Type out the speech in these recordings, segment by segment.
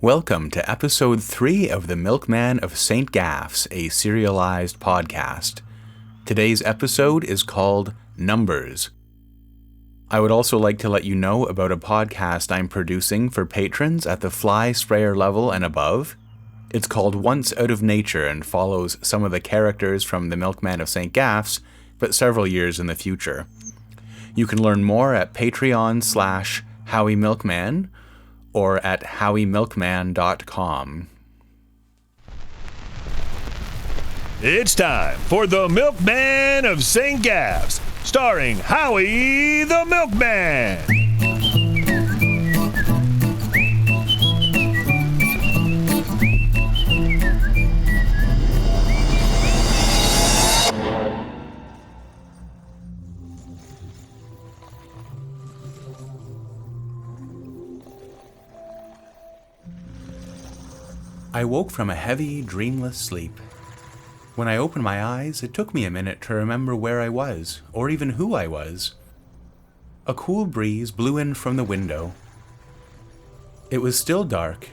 Welcome to episode 3 of the Milkmen of St. Gaff's, a serialized podcast. Today's episode is called Numbers. I would also like to let you know about a podcast I'm producing for patrons at the fly sprayer level and above. It's called Once Out of Nature and follows some of the characters from the Milkmen of St. Gaff's, but several years in the future. You can learn more at Patreon/Howie Milkman or at howiemilkman.com. It's time for the Milkmen of St. Gaff's, starring Howie the Milkman. I woke from a heavy, dreamless sleep. When I opened my eyes, it took me a minute to remember where I was, or even who I was. A cool breeze blew in from the window. It was still dark.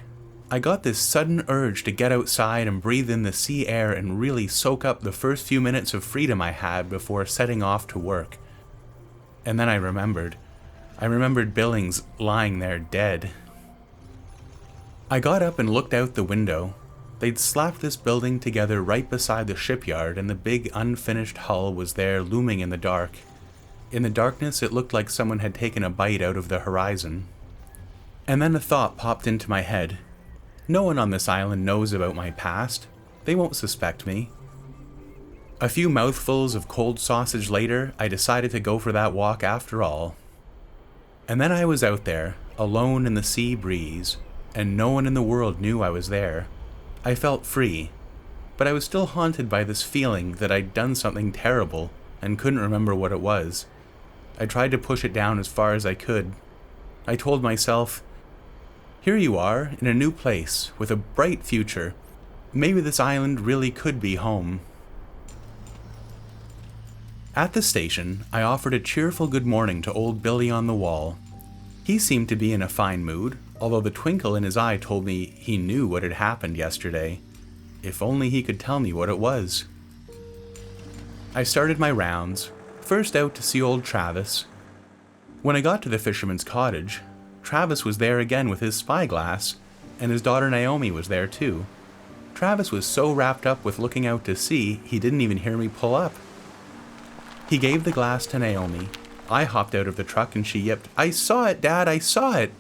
I got this sudden urge to get outside and breathe in the sea air and really soak up the first few minutes of freedom I had before setting off to work. And then I remembered. Billings lying there dead. I got up and looked out the window. They'd slapped this building together right beside the shipyard, and the big unfinished hull was there looming in the dark. In the darkness, it looked like someone had taken a bite out of the horizon. And then a thought popped into my head. No one on this island knows about my past. They won't suspect me. A few mouthfuls of cold sausage later, I decided to go for that walk after all. And then I was out there, alone in the sea breeze, and no one in the world knew I was there. I felt free, but I was still haunted by this feeling that I'd done something terrible and couldn't remember what it was. I tried to push it down as far as I could. I told myself, here you are, in a new place, with a bright future. Maybe this island really could be home. At the station, I offered a cheerful good morning to old Billy on the wall. He seemed to be in a fine mood, although the twinkle in his eye told me he knew what had happened yesterday. If only he could tell me what it was. I started my rounds, first out to see old Travis. When I got to the fisherman's cottage, Travis was there again with his spyglass, and his daughter Naomi was there too. Travis was so wrapped up with looking out to sea, he didn't even hear me pull up. He gave the glass to Naomi. I hopped out of the truck and she yipped, "I saw it, Dad, I saw it!"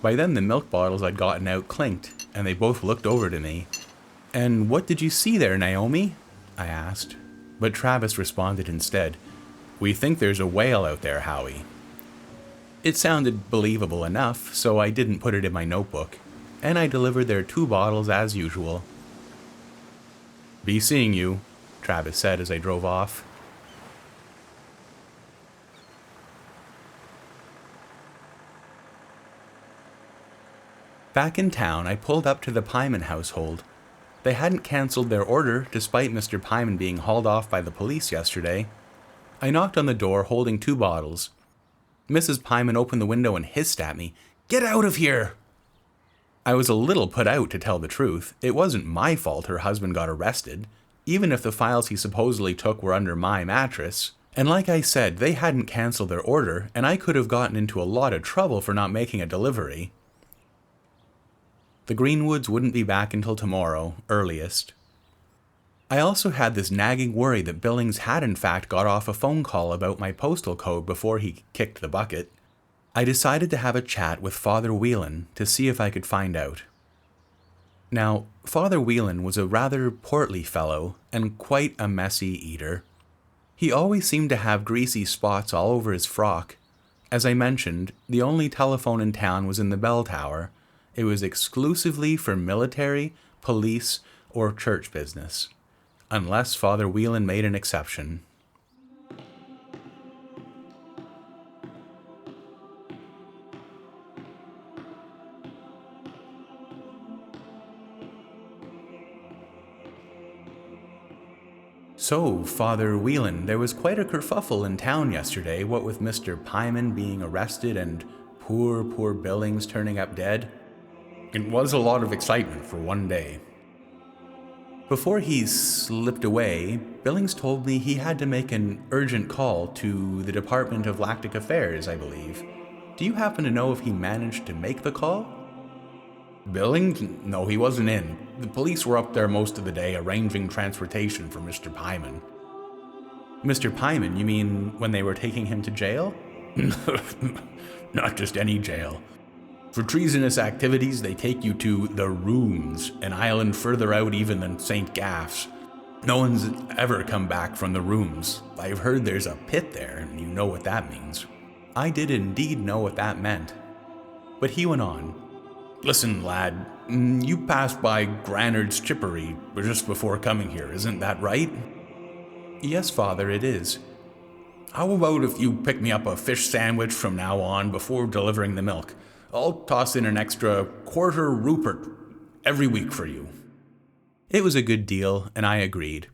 By then the milk bottles I'd gotten out clinked, and they both looked over to me. "And what did you see there, Naomi?" I asked. But Travis responded instead, "We think there's a whale out there, Howie." It sounded believable enough, so I didn't put it in my notebook, and I delivered their 2 bottles as usual. "Be seeing you," Travis said as I drove off. Back in town, I pulled up to the Pyman household. They hadn't cancelled their order, despite Mr. Pyman being hauled off by the police yesterday. I knocked on the door, holding 2 bottles. Mrs. Pyman opened the window and hissed at me, "Get out of here!" I was a little put out, to tell the truth. It wasn't my fault her husband got arrested, even if the files he supposedly took were under my mattress. And like I said, they hadn't cancelled their order, and I could have gotten into a lot of trouble for not making a delivery. The Greenwoods wouldn't be back until tomorrow, earliest. I also had this nagging worry that Billings had in fact got off a phone call about my postal code before he kicked the bucket. I decided to have a chat with Father Wheelan to see if I could find out. Now, Father Wheelan was a rather portly fellow and quite a messy eater. He always seemed to have greasy spots all over his frock. As I mentioned, the only telephone in town was in the bell tower. It was exclusively for military, police, or church business, unless Father Wheelan made an exception. So, Father Wheelan, there was quite a kerfuffle in town yesterday, what with Mr. Pyman being arrested and poor Billings turning up dead. It was a lot of excitement for one day. Before he slipped away, Billings told me he had to make an urgent call to the Department of Lactic Affairs, I believe. Do you happen to know if he managed to make the call? Billings? No, he wasn't in. The police were up there most of the day arranging transportation for Mr. Pyman. Mr. Pyman, you mean when they were taking him to jail? Not just any jail. For treasonous activities, they take you to the Rooms, an island further out even than St. Gaff's. No one's ever come back from the Rooms. I've heard there's a pit there, and you know what that means. I did indeed know what that meant. But he went on. Listen, lad, you passed by Granard's Chippery just before coming here, isn't that right? Yes, Father, it is. How about if you pick me up a fish sandwich from now on before delivering the milk? I'll toss in an extra quarter Rupert every week for you. It was a good deal, and I agreed.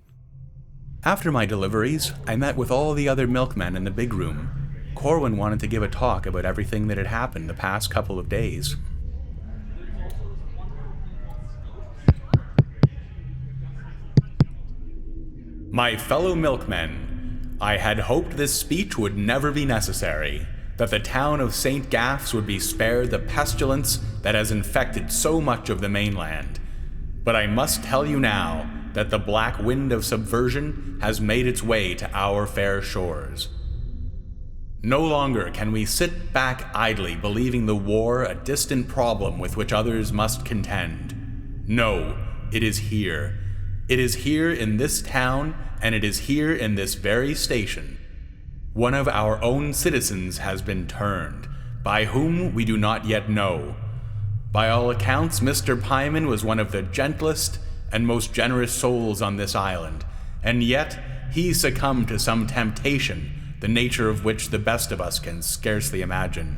After my deliveries, I met with all the other milkmen in the big room. Corwin wanted to give a talk about everything that had happened the past couple of days. My fellow milkmen, I had hoped this speech would never be necessary, that the town of St. Gaff's would be spared the pestilence that has infected so much of the mainland. But I must tell you now that the black wind of subversion has made its way to our fair shores. No longer can we sit back idly believing the war a distant problem with which others must contend. No, it is here. It is here in this town, and it is here in this very station. One of our own citizens has been turned, by whom we do not yet know. By all accounts, Mr. Pyman was one of the gentlest and most generous souls on this island, and yet he succumbed to some temptation, the nature of which the best of us can scarcely imagine.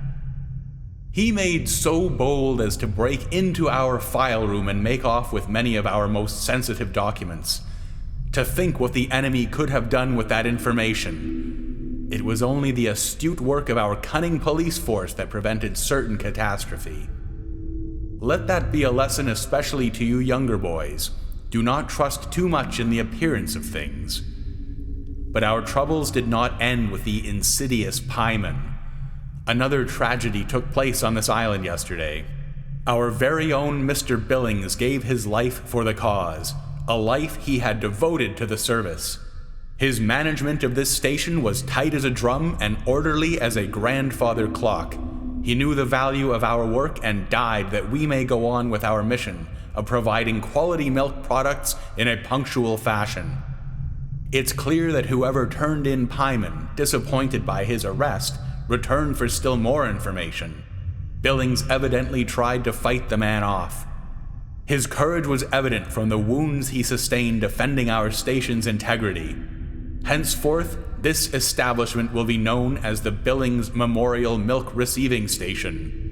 He made so bold as to break into our file room and make off with many of our most sensitive documents. To think what the enemy could have done with that information. It was only the astute work of our cunning police force that prevented certain catastrophe. Let that be a lesson especially to you younger boys. Do not trust too much in the appearance of things. But our troubles did not end with the insidious Pyman. Another tragedy took place on this island yesterday. Our very own Mr. Billings gave his life for the cause, a life he had devoted to the service. His management of this station was tight as a drum and orderly as a grandfather clock. He knew the value of our work and died that we may go on with our mission of providing quality milk products in a punctual fashion. It's clear that whoever turned in Pyman, disappointed by his arrest, returned for still more information. Billings evidently tried to fight the man off. His courage was evident from the wounds he sustained defending our station's integrity. Henceforth, this establishment will be known as the Billings Memorial Milk Receiving Station.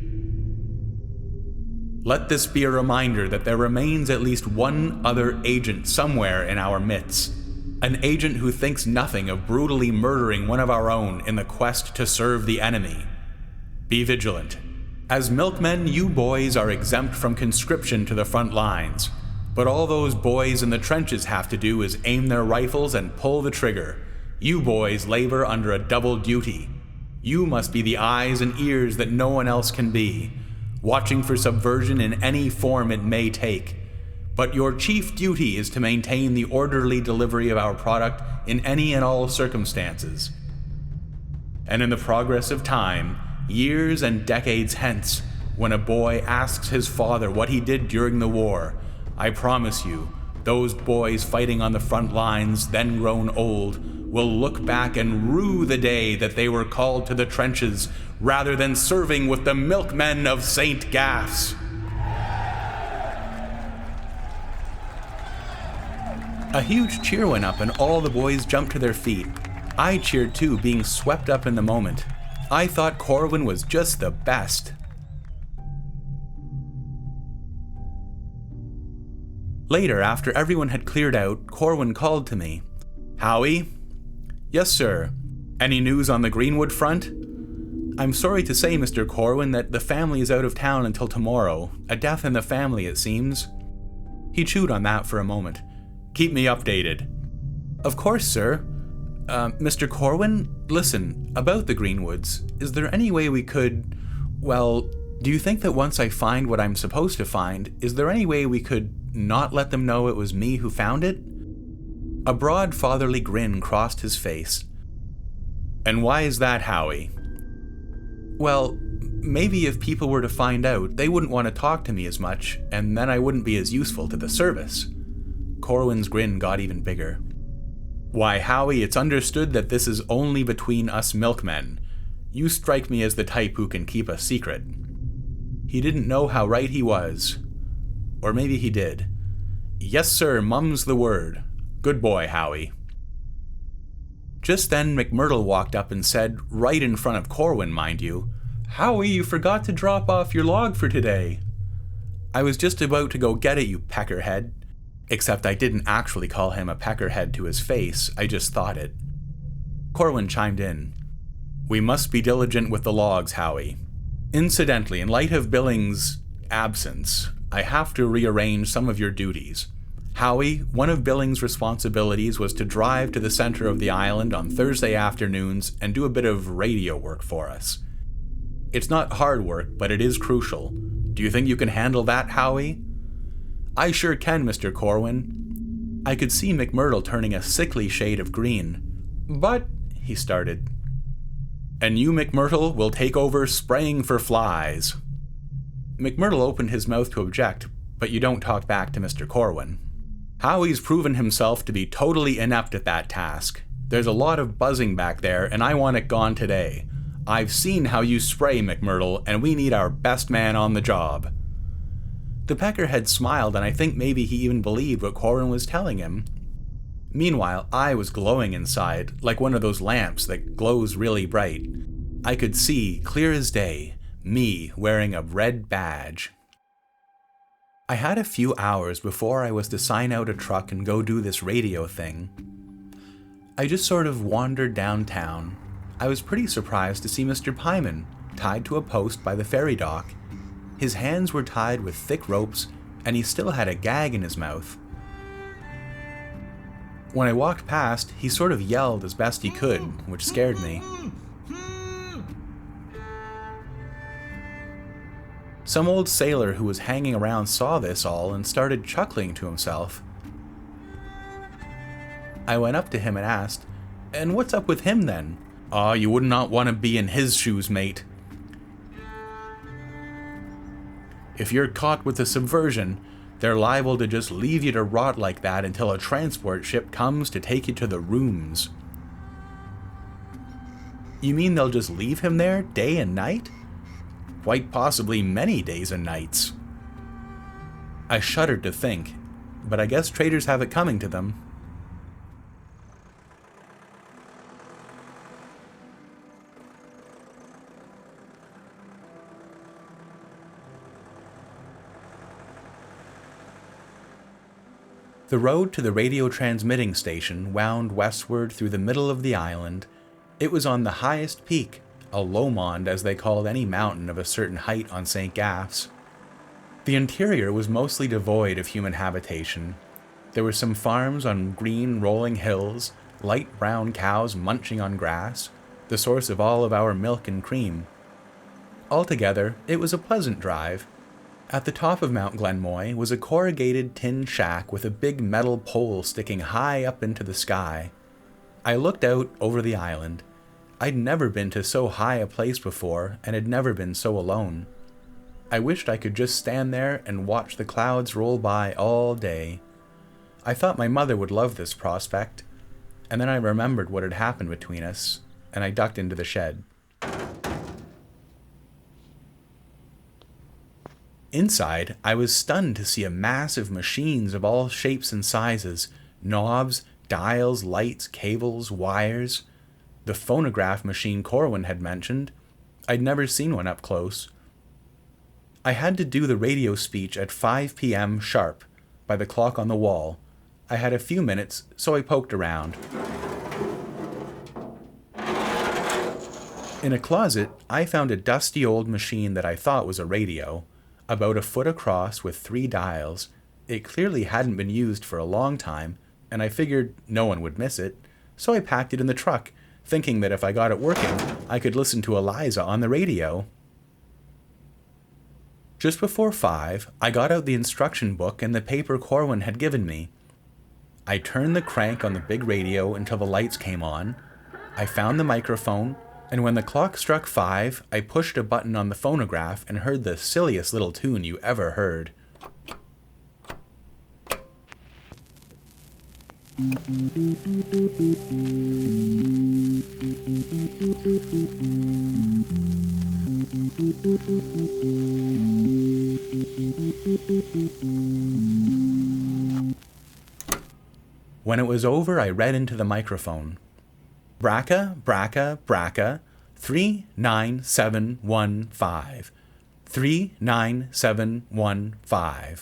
Let this be a reminder that there remains at least one other agent somewhere in our midst. An agent who thinks nothing of brutally murdering one of our own in the quest to serve the enemy. Be vigilant. As milkmen, you boys are exempt from conscription to the front lines, but all those boys in the trenches have to do is aim their rifles and pull the trigger. You boys labor under a double duty. You must be the eyes and ears that no one else can be, watching for subversion in any form it may take. But your chief duty is to maintain the orderly delivery of our product in any and all circumstances. And in the progress of time, years and decades hence, when a boy asks his father what he did during the war, I promise you, those boys fighting on the front lines, then grown old, will look back and rue the day that they were called to the trenches rather than serving with the Milkmen of St. Gaff's. A huge cheer went up and all the boys jumped to their feet. I cheered too, being swept up in the moment. I thought Corwin was just the best. Later, after everyone had cleared out, Corwin called to me. "Howie?" "Yes, sir. Any news on the Greenwood front?" I'm sorry to say, Mr. Corwin, that the family is out of town until tomorrow. A death in the family, it seems." He chewed on that for a moment. "Keep me updated." "Of course, sir. Mr. Corwin, listen, about the Greenwoods, is there any way we could... Well, do you think that once I find what I'm supposed to find, is there any way we could not let them know it was me who found it?" A broad fatherly grin crossed his face. "And why is that, Howie?" "Well, maybe if people were to find out, they wouldn't want to talk to me as much, and then I wouldn't be as useful to the service." Corwin's grin got even bigger. "Why, Howie, it's understood that this is only between us milkmen. You strike me as the type who can keep a secret." He didn't know how right he was. Or maybe he did. "Yes, sir, mum's the word. Good boy, Howie." Just then, McMurdo walked up and said, right in front of Corwin, mind you, "Howie, you forgot to drop off your log for today." "I was just about to go get it, you peckerhead." Except I didn't actually call him a peckerhead to his face, I just thought it. Corwin chimed in. "We must be diligent with the logs, Howie. Incidentally, in light of Billings' absence, I have to rearrange some of your duties. Howie, one of Billings' responsibilities was to drive to the center of the island on Thursday afternoons and do a bit of radio work for us. It's not hard work, but it is crucial. Do you think you can handle that, Howie?" "I sure can, Mr. Corwin." I could see McMurdo turning a sickly shade of green. "But," he started. "And you, McMurdo, will take over spraying for flies." McMurdo opened his mouth to object, but you don't talk back to Mr. Corwin. "Howie's proven himself to be totally inept at that task. There's a lot of buzzing back there, and I want it gone today. I've seen how you spray, McMurdo, and we need our best man on the job." The peckerhead smiled, and I think maybe he even believed what Corwin was telling him. Meanwhile, I was glowing inside, like one of those lamps that glows really bright. I could see, clear as day, me wearing a red badge. I had a few hours before I was to sign out a truck and go do this radio thing. I just sort of wandered downtown. I was pretty surprised to see Mr. Pyman, tied to a post by the ferry dock. His hands were tied with thick ropes, and he still had a gag in his mouth. When I walked past, he sort of yelled as best he could, which scared me. Some old sailor who was hanging around saw this all and started chuckling to himself. I went up to him and asked, "And what's up with him then?" "Aw, you would not want to be in his shoes, mate. If you're caught with a subversion, they're liable to just leave you to rot like that until a transport ship comes to take you to the rooms." "You mean they'll just leave him there day and night?" "Quite possibly many days and nights." I shuddered to think, but I guess traders have it coming to them. The road to the radio transmitting station wound westward through the middle of the island. It was on the highest peak, a Lomond as they called any mountain of a certain height on St. Gaff's. The interior was mostly devoid of human habitation. There were some farms on green rolling hills, light brown cows munching on grass, the source of all of our milk and cream. Altogether, it was a pleasant drive. At the top of Mount Glenmoy was a corrugated tin shack with a big metal pole sticking high up into the sky. I looked out over the island. I'd never been to so high a place before and had never been so alone. I wished I could just stand there and watch the clouds roll by all day. I thought my mother would love this prospect, and then I remembered what had happened between us, and I ducked into the shed. Inside, I was stunned to see a mass of machines of all shapes and sizes, knobs, dials, lights, cables, wires. The phonograph machine Corwin had mentioned. I'd never seen one up close. I had to do the radio speech at 5 p.m. sharp, by the clock on the wall. I had a few minutes, so I poked around. In a closet, I found a dusty old machine that I thought was a radio, about a foot across with 3 dials. It clearly hadn't been used for a long time, and I figured no one would miss it, so I packed it in the truck, thinking that if I got it working, I could listen to Eliza on the radio. Just before 5, I got out the instruction book and the paper Corwin had given me. I turned the crank on the big radio until the lights came on. I found the microphone, and when the clock struck 5, I pushed a button on the phonograph and heard the silliest little tune you ever heard. When it was over, I read into the microphone. Braca, Braca, Braca, 39715. 39715.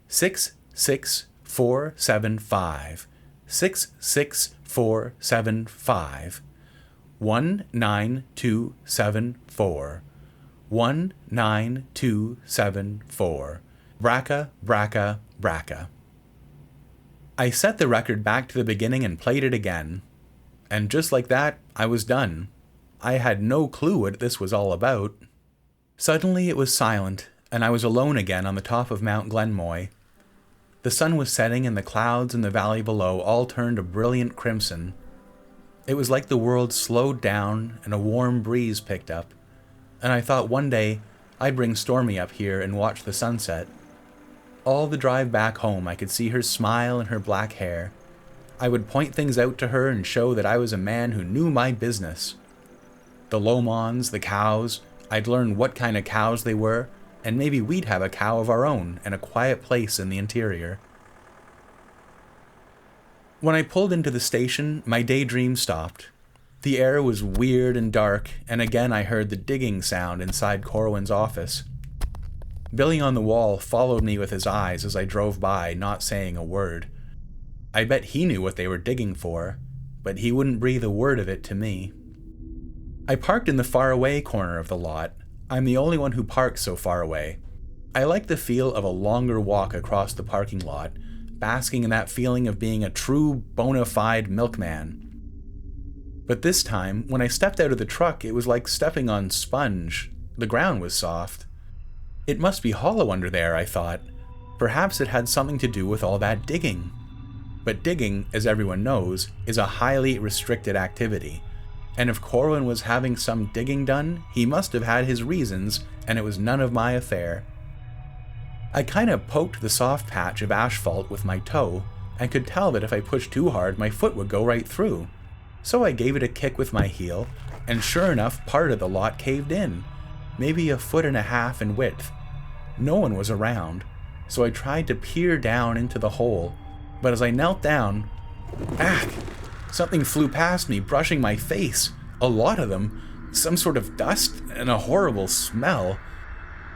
66475. 66475. 19274. 19274. Braca, Braca, Braca. I set the record back to the beginning and played it again. And just like that, I was done. I had no clue what this was all about. Suddenly it was silent, and I was alone again on the top of Mount Glenmoy. The sun was setting and the clouds in the valley below all turned a brilliant crimson. It was like the world slowed down and a warm breeze picked up, and I thought one day I'd bring Stormy up here and watch the sunset. All the drive back home I could see her smile and her black hair. I would point things out to her and show that I was a man who knew my business. The Lomons, the cows, I'd learn what kind of cows they were, and maybe we'd have a cow of our own in a quiet place in the interior. When I pulled into the station, my daydream stopped. The air was weird and dark, and again I heard the digging sound inside Corwin's office. Billy on the wall followed me with his eyes as I drove by, not saying a word. I bet he knew what they were digging for, but he wouldn't breathe a word of it to me. I parked in the far-away corner of the lot. I'm the only one who parks so far away. I like the feel of a longer walk across the parking lot, basking in that feeling of being a true, bona fide milkman. But this time, when I stepped out of the truck, it was like stepping on sponge. The ground was soft. It must be hollow under there, I thought. Perhaps it had something to do with all that digging. But digging, as everyone knows, is a highly restricted activity. And if Corwin was having some digging done, he must have had his reasons, and it was none of my affair. I kind of poked the soft patch of asphalt with my toe, and could tell that if I pushed too hard, my foot would go right through. So I gave it a kick with my heel, and sure enough, part of the lot caved in, maybe 1.5 feet in width. No one was around, so I tried to peer down into the hole, but as I knelt down, something flew past me, brushing my face. A lot of them, some sort of dust and a horrible smell.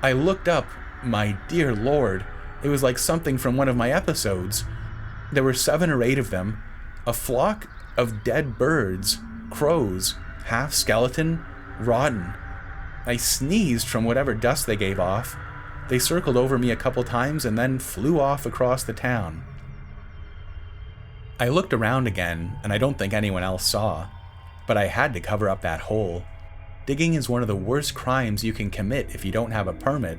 I looked up. My dear Lord, it was like something from one of my episodes. There were 7 or 8 of them, a flock of dead birds, crows, half skeleton, rotten. I sneezed from whatever dust they gave off. They circled over me a couple times and then flew off across the town. I looked around again, and I don't think anyone else saw, but I had to cover up that hole. Digging is one of the worst crimes you can commit if you don't have a permit.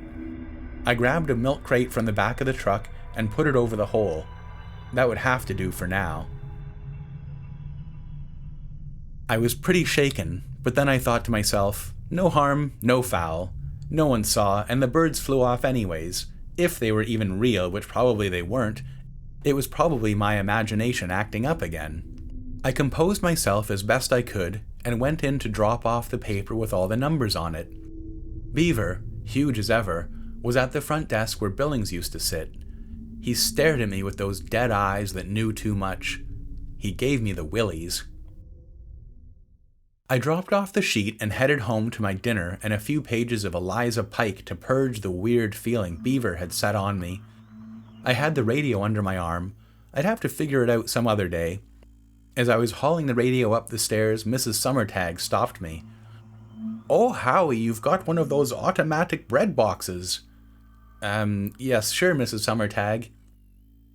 I grabbed a milk crate from the back of the truck and put it over the hole. That would have to do for now. I was pretty shaken, but then I thought to myself, no harm, no foul. No one saw, and the birds flew off anyways. If they were even real, which probably they weren't, it was probably my imagination acting up again. I composed myself as best I could and went in to drop off the paper with all the numbers on it. Beaver, huge as ever, was at the front desk where Billings used to sit. He stared at me with those dead eyes that knew too much. He gave me the willies. I dropped off the sheet and headed home to my dinner and a few pages of Eliza Pike to purge the weird feeling Beaver had set on me. I had the radio under my arm. I'd have to figure it out some other day. As I was hauling the radio up the stairs, Mrs. Summertag stopped me. "Oh, Howie, you've got one of those automatic bread boxes." Yes, sure, Mrs. Summertag."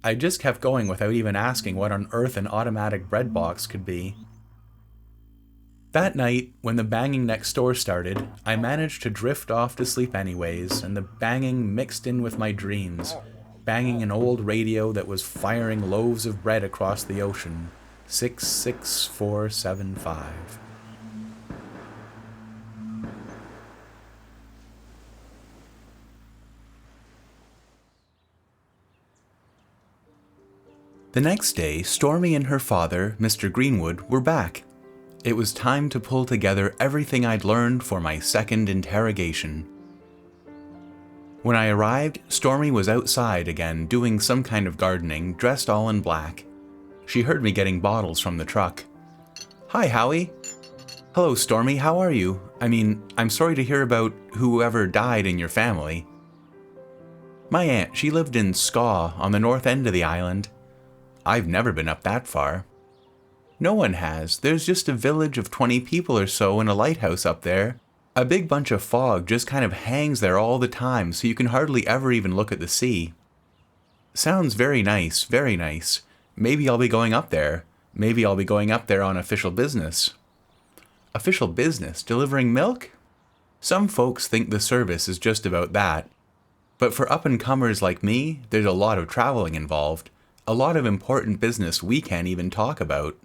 I just kept going without even asking what on earth an automatic bread box could be. That night, when the banging next door started, I managed to drift off to sleep anyways, and the banging mixed in with my dreams, banging an old radio that was firing loaves of bread across the ocean. 66475. The next day, Stormy and her father, Mr. Greenwood, were back. It was time to pull together everything I'd learned for my second interrogation. When I arrived, Stormy was outside again doing some kind of gardening, dressed all in black. She heard me getting bottles from the truck. "Hi, Howie." "Hello, Stormy, how are you? I'm sorry to hear about whoever died in your family." "My aunt, she lived in Skaw, on the north end of the island." "I've never been up that far." "No one has. There's just a village of 20 people or so and a lighthouse up there. A big bunch of fog just kind of hangs there all the time, so you can hardly ever even look at the sea." "Sounds very nice, very nice. Maybe I'll be going up there. Maybe I'll be going up there on official business." "Official business? Delivering milk?" "Some folks think the service is just about that. But for up-and-comers like me, there's a lot of traveling involved. A lot of important business we can't even talk about."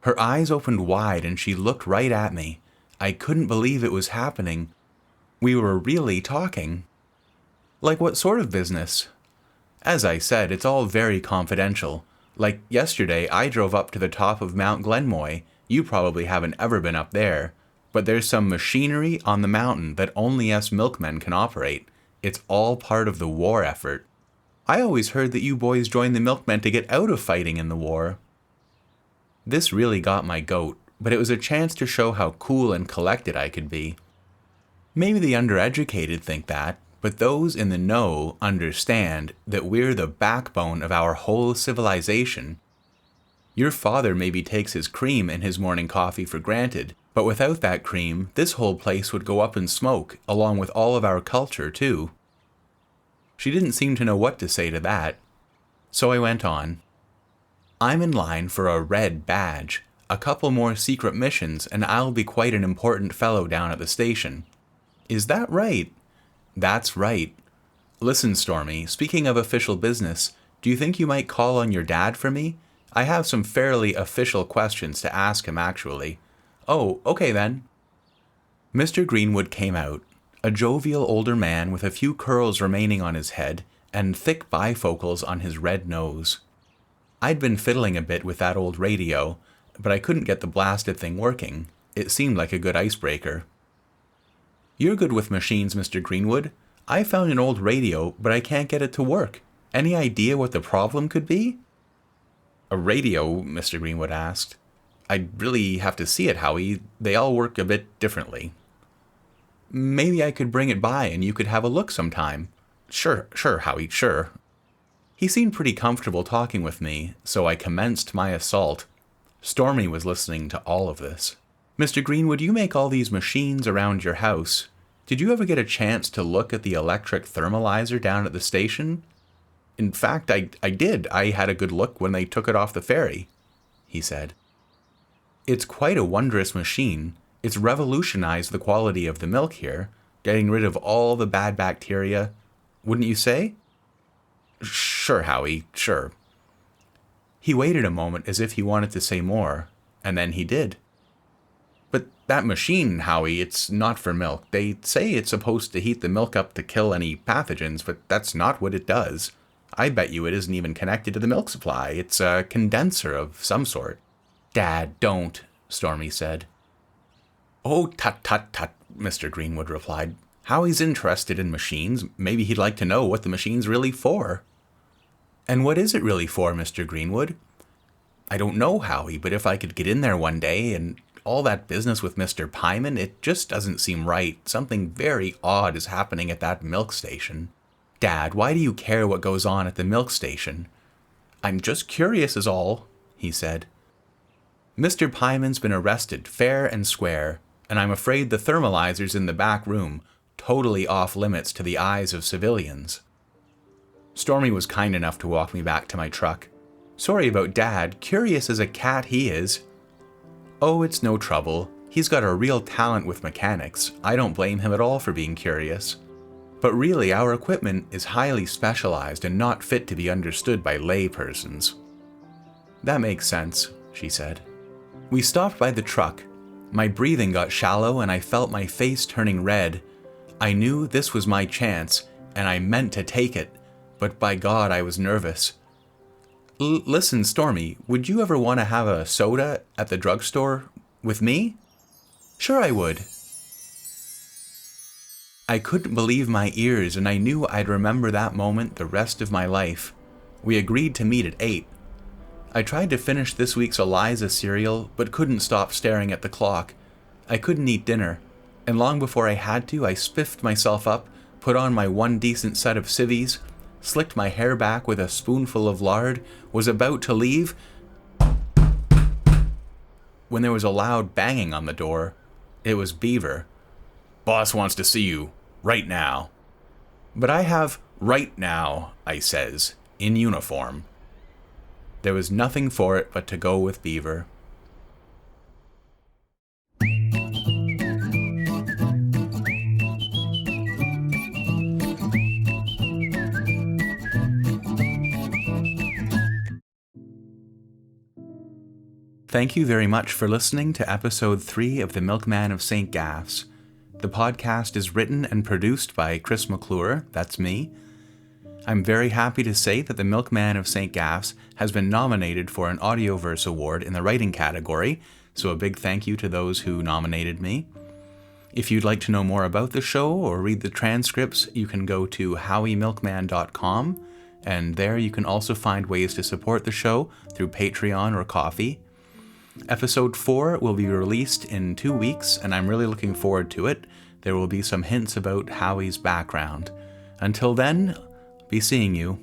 Her eyes opened wide and she looked right at me. I couldn't believe it was happening. We were really talking. "Like what sort of business?" "As I said, it's all very confidential. Like yesterday, I drove up to the top of Mount Glenmoy. You probably haven't ever been up there. But there's some machinery on the mountain that only us milkmen can operate. It's all part of the war effort. I always heard that you boys joined the milkmen to get out of fighting in the war." This really got my goat, but it was a chance to show how cool and collected I could be. Maybe the undereducated think that, but those in the know understand that we're the backbone of our whole civilization. Your father maybe takes his cream and his morning coffee for granted, but without that cream, this whole place would go up in smoke, along with all of our culture, too. She didn't seem to know what to say to that. So I went on. "I'm in line for a red badge, a couple more secret missions, and I'll be quite an important fellow down at the station." "Is that right?" "That's right. Listen, Stormy, speaking of official business, do you think you might call on your dad for me? I have some fairly official questions to ask him, actually." "Oh, okay then." Mr. Greenwood came out, a jovial older man with a few curls remaining on his head and thick bifocals on his red nose. I'd been fiddling a bit with that old radio, but I couldn't get the blasted thing working. It seemed like a good icebreaker. "You're good with machines, Mr. Greenwood. I found an old radio, but I can't get it to work. Any idea what the problem could be?" "A radio?" Mr. Greenwood asked. "I'd really have to see it, Howie. They all work a bit differently." "Maybe I could bring it by and you could have a look sometime." Sure, Howie, sure." He seemed pretty comfortable talking with me, so I commenced my assault. Stormy was listening to all of this. "Mr. Greenwood, you make all these machines around your house. Did you ever get a chance to look at the electric thermalizer down at the station?" "In fact, I did. I had a good look when they took it off the ferry," he said. "It's quite a wondrous machine. It's revolutionized the quality of the milk here, getting rid of all the bad bacteria. Wouldn't you say?" "Sure, Howie, sure." He waited a moment as if he wanted to say more, and then he did. "But that machine, Howie, it's not for milk. They say it's supposed to heat the milk up to kill any pathogens, but that's not what it does. I bet you it isn't even connected to the milk supply. It's a condenser of some sort." "Dad, don't," Stormy said. "Oh, tut, Mr. Greenwood replied. "Howie's interested in machines. Maybe he'd like to know what the machine's really for." "And what is it really for, Mr. Greenwood?" "I don't know, Howie, but if I could get in there one day and all that business with Mr. Pyman, it just doesn't seem right. Something very odd is happening at that milk station." "Dad, why do you care what goes on at the milk station?" "I'm just curious is all," he said. "Mr. Pyman's been arrested fair and square. and I'm afraid the thermalizer's in the back room, totally off limits to the eyes of civilians. Stormy was kind enough to walk me back to my truck. Sorry about Dad, curious as a cat he is. Oh, it's no trouble. He's got a real talent with mechanics. I don't blame him at all for being curious. But really, our equipment is highly specialized and not fit to be understood by lay persons. That makes sense, she said. We stopped by the truck. My breathing got shallow and I felt my face turning red. I knew this was my chance, and I meant to take it, but by God, I was nervous. Listen, Stormy, would you ever want to have a soda at the drugstore with me? Sure I would. I couldn't believe my ears, and I knew I'd remember that moment the rest of my life. We agreed to meet at 8. I tried to finish this week's Eliza cereal, but couldn't stop staring at the clock. I couldn't eat dinner, and long before I had to, I spiffed myself up, put on my one decent set of civvies, slicked my hair back with a spoonful of lard, was about to leave, when there was a loud banging on the door. It was Beaver. Boss wants to see you, right now. But I have right now, I says, in uniform. There was nothing for it but to go with Beaver. Thank you very much for listening to episode 3 of The Milkman of St. Gaff's. The podcast is written and produced by Chris McClure, that's me. I'm very happy to say that The Milkman of St. Gaff's has been nominated for an Audioverse Award in the writing category, so a big thank you to those who nominated me. If you'd like to know more about the show or read the transcripts, you can go to howiemilkman.com, and there you can also find ways to support the show through Patreon or Ko-fi. Episode 4 will be released in 2 weeks, and I'm really looking forward to it. There will be some hints about Howie's background. Until then, be seeing you.